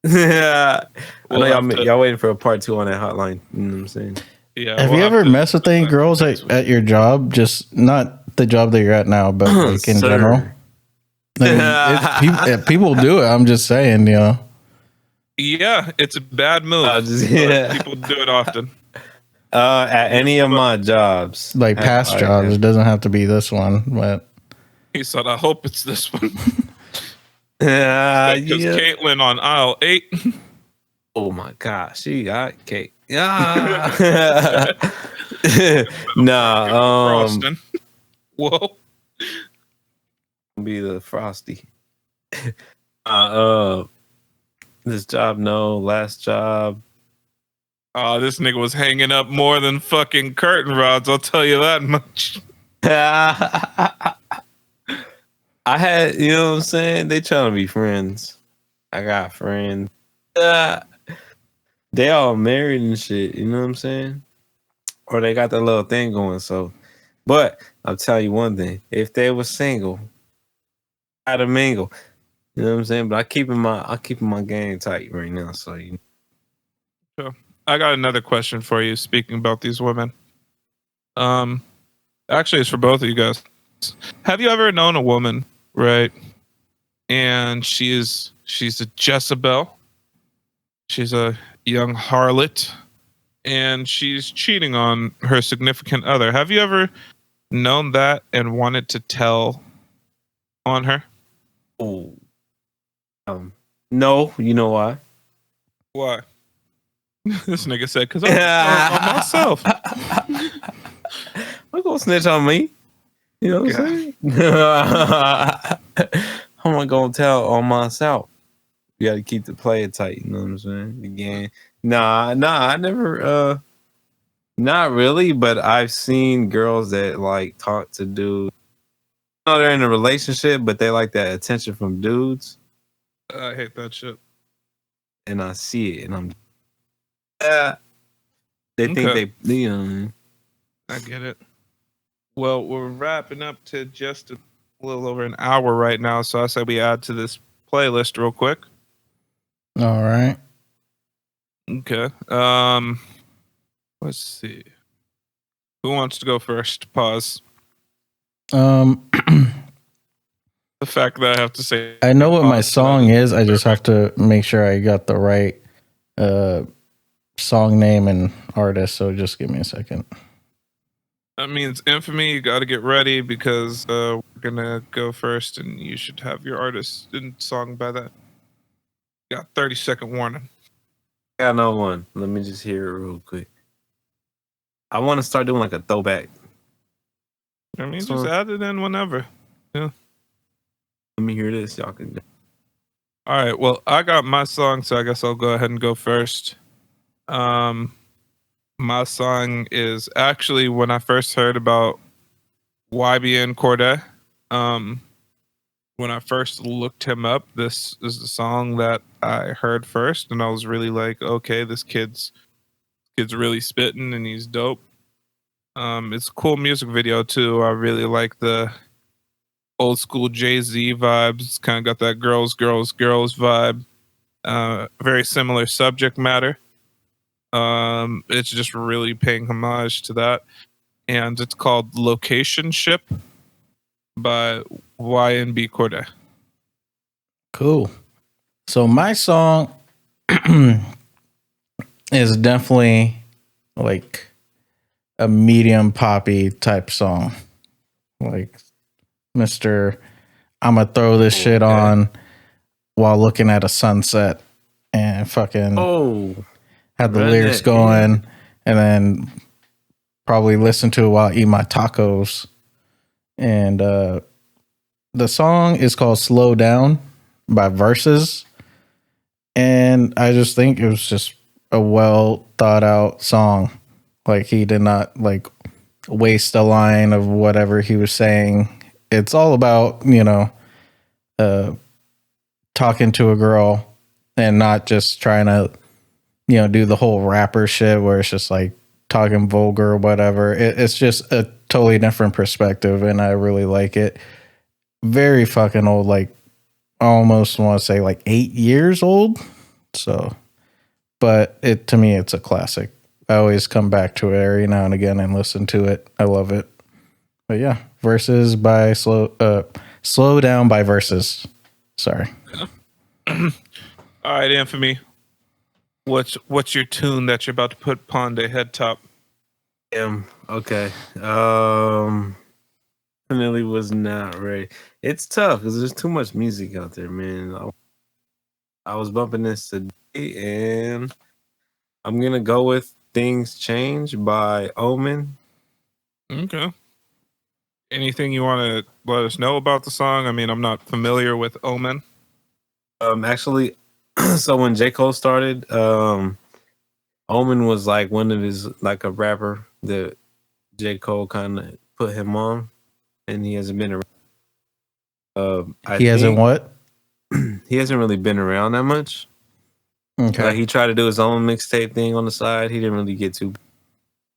I know We'll have to- y'all waiting for a part 2 on that hotline. You know what I'm saying? Yeah. Have we'll you have ever to messed with any discuss that girls next week. at your job? Just not the job that you're at now, but like in Sir. general. I mean, people do it. I'm just saying, you know. Yeah, it's a bad move. Yeah. People do it often. At any of my jobs, Like past jobs, it doesn't have to be this one, but He said, "I hope it's this one." Yeah. Because Caitlin on aisle 8. Oh my gosh, she got cake. Yeah. Nah. Frosting. Whoa. Be the frosty. This job, no. Last job. Oh, this nigga was hanging up more than fucking curtain rods. I'll tell you that much. I had, you know what I'm saying? They trying to be friends. I got friends. They all married and shit, you know what I'm saying? Or they got that little thing going. So, but I'll tell you one thing: if they were single, I'd have mingle. You know what I'm saying? But I keeping my game tight right now. So you. So, I got another question for you. Speaking about these women, actually, it's for both of you guys. Have you ever known a woman, right? And she's a Jezebel. She's a young harlot, and she's cheating on her significant other. Have you ever known that and wanted to tell on her? Oh. No, you know why? Why? This nigga said, "Cause I'm on myself." I'm gonna snitch on me. You know what I'm saying? I'm not gonna tell on myself. You gotta keep the player tight, you know what I'm saying? Again. Nah, I never not really, but I've seen girls that like talk to dudes. You know, they're in a relationship, but they like that attention from dudes. I hate that shit. And I see it and I'm they think Okay. they you know. I get it. Well, we're wrapping up to just a little over an hour right now, so I say we add to this playlist real quick. all right. Okay. Let's see. Who wants to go first? Pause. The fact that I have to say I know what my pause song tonight is. I just have to make sure I got the right song name and artist. So just give me a second. That means Infamy. You got to get ready because we're gonna go first, and you should have your artist and song by that. Got 30-second warning. I got no one. Let me just hear it real quick. I want to start doing like a throwback. I mean, So- just add it in whenever. Let me hear this. Y'all can. All right. Well, I got my song, so I guess I'll go ahead and go first. My song is actually when I first heard about YBN Corday. When I first looked him up, this is the song that I heard first, and I was really like, okay, this kid's really spitting, and he's dope. It's a cool music video too. I really like the old school Jay-Z vibes. It's kind of got that girls vibe. Very similar subject matter. It's just really paying homage to that. And it's called Location Ship by YNB Corday. Cool. So my song is definitely like a medium poppy type song. Like Mr. I'ma throw this shit on while looking at a sunset and fucking have the run lyrics that, going and then probably listen to it while I eat my tacos. And the song is called Slow Down by Versus. And I just think it was just a well thought out song. Like he did not like waste a line of whatever he was saying. It's all about, you know, talking to a girl and not just trying to, you know, do the whole rapper shit where it's just like talking vulgar or whatever. It's just a totally different perspective, and I really like it. Very fucking old, like almost want to say like 8 years old. So, but it to me, it's a classic I always come back to it every now and again and listen to it. I love it. But yeah, Versus by Slow Down by Versus. Sorry. All right, Infamy. What's your tune that you're about to put upon the head top? Okay. Definitely was not ready. It's tough because there's too much music out there, man. I was bumping this today, and I'm gonna go with "Things Change" by Omen. Okay. Anything you want to let us know about the song? I mean, I'm not familiar with Omen. Actually, so when J. Cole started, Omen was like one of his, like a rapper that J. Cole kind of put him on, and he hasn't been around. He hasn't what? He hasn't really been around that much. Okay. Like he tried to do his own mixtape thing on the side. He didn't really get to.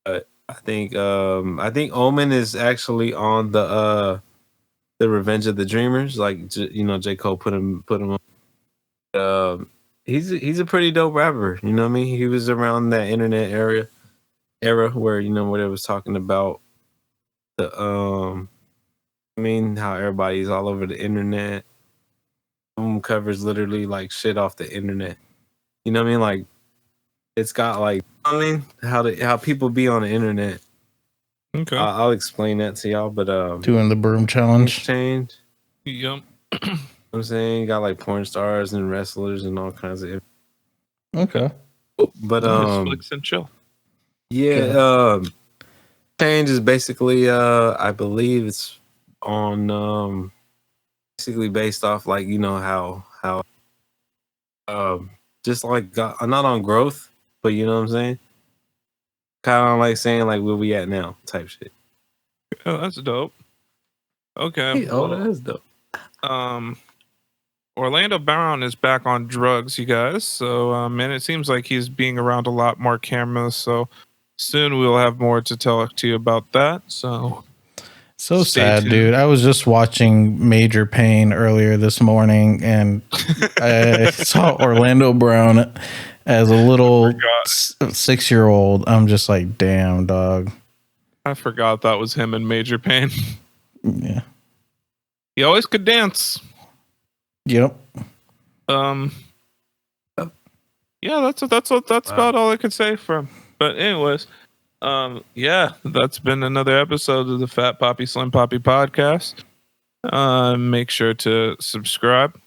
But I think Omen is actually on the Revenge of the Dreamers. Like J. Cole put him on. He's a pretty dope rapper. You know what I mean? He was around that internet era where where they was talking about the how everybody's all over the internet. Covers literally like shit off the internet. You know what I mean? Like it's got like how people be on the internet. Okay. I'll explain that to y'all. But Doing the broom challenge. Change. Yep. I'm saying got like porn stars and wrestlers and all kinds of. Okay. But Netflix and chill. Yeah. Change is basically I believe it's on basically based off like how just like not on growth, but you know what I'm saying, kind of like saying like where we at now type shit. Oh, that's dope. Okay. That's dope. Orlando Brown is back on drugs, you guys. So and it seems like he's being around a lot more cameras, so soon we'll have more to tell to you about that. So sad, tuned. dude. I was just watching Major Pain earlier this morning, and I saw Orlando Brown as a little 6-year-old. I'm just like, damn, dog. I forgot that was him in Major Pain. Yeah. He always could dance. Yep. Yeah, that's about all I could say for him. But anyways, yeah, that's been another episode of the Fat Papi Slim Papi podcast. Make sure to subscribe.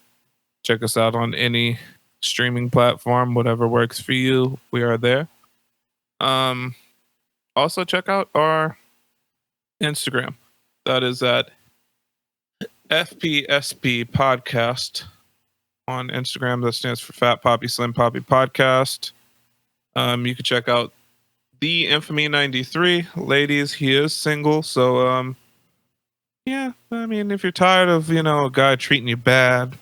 Check us out on any streaming platform, whatever works for you. We are there. Also check out our Instagram. That is at FPSP Podcast on Instagram. That stands for Fat Papi Slim Papi Podcast. You can check out the Infamy 93. Ladies, he is single, so yeah, I mean, if you're tired of a guy treating you bad,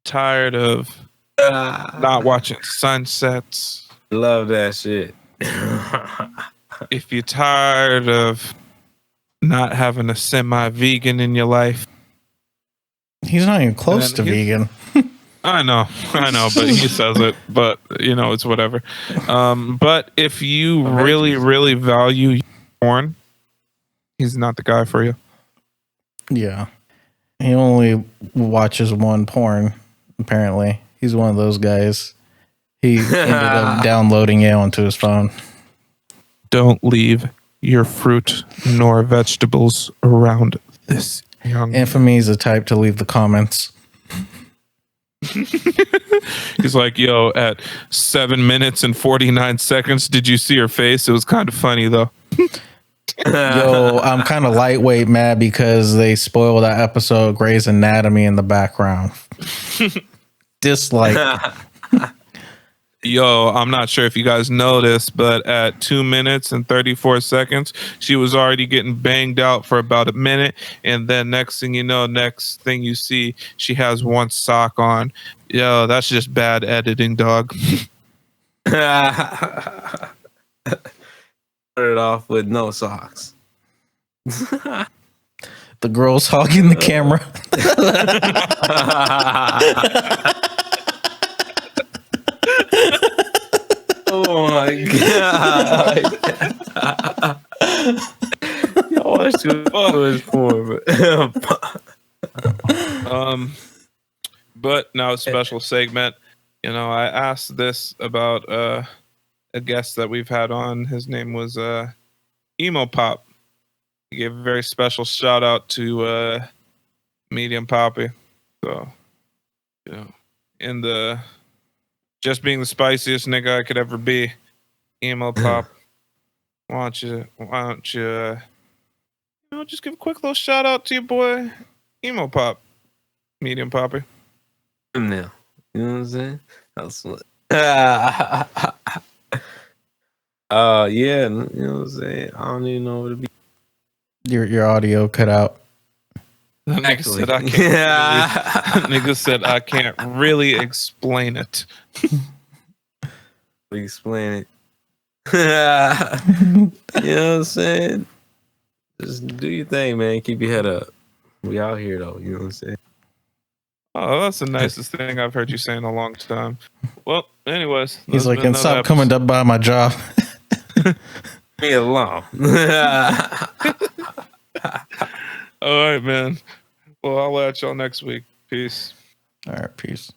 tired of not watching sunsets, love that shit. if you're tired of not having a semi-vegan in your life, he's not even close to vegan. I know, but he says it, but it's whatever. But if you really, really value porn, he's not the guy for you. Yeah. He only watches one porn, apparently. He's one of those guys. He ended up downloading it onto his phone. Don't leave your fruit nor vegetables around this young Infamy is the type to leave the comments. He's like, yo, at 7 minutes and 49 seconds, did you see her face? It was kind of funny, though. Yo, I'm kind of lightweight mad because they spoiled that episode of Grey's Anatomy in the background. Dislike. Yo, I'm not sure if you guys know this, but at 2 minutes and 34 seconds, she was already getting banged out for about a minute. And then next thing you see, she has one sock on. Yo, that's just bad editing, dog. Start it off with no socks. The girl's hogging the camera. Oh my God. I watched too much porn, But now a special segment. You know, I asked this about a guest that we've had on. His name was Emo Pop. He gave a very special shout out to Medium Papi. So, you know, in the just being the spiciest nigga I could ever be, Emo Pop. Why don't you just give a quick little shout out to your boy Emo Pop, Medium Papi. now. You know what I'm saying? That's what. Yeah, you know what I'm saying? I don't even know what to be. Your audio cut out. That nigga said I can't. Nigga said I can't really explain it. Explain it. You know what I'm saying? Just do your thing, man. Keep your head up. We out here though. You know what I'm saying? Oh, that's the nicest thing I've heard you say in a long time. Well, anyways, He's like, and stop coming up by my job. Me alone. All right, man. Well, I'll at y'all next week. Peace. All right, peace.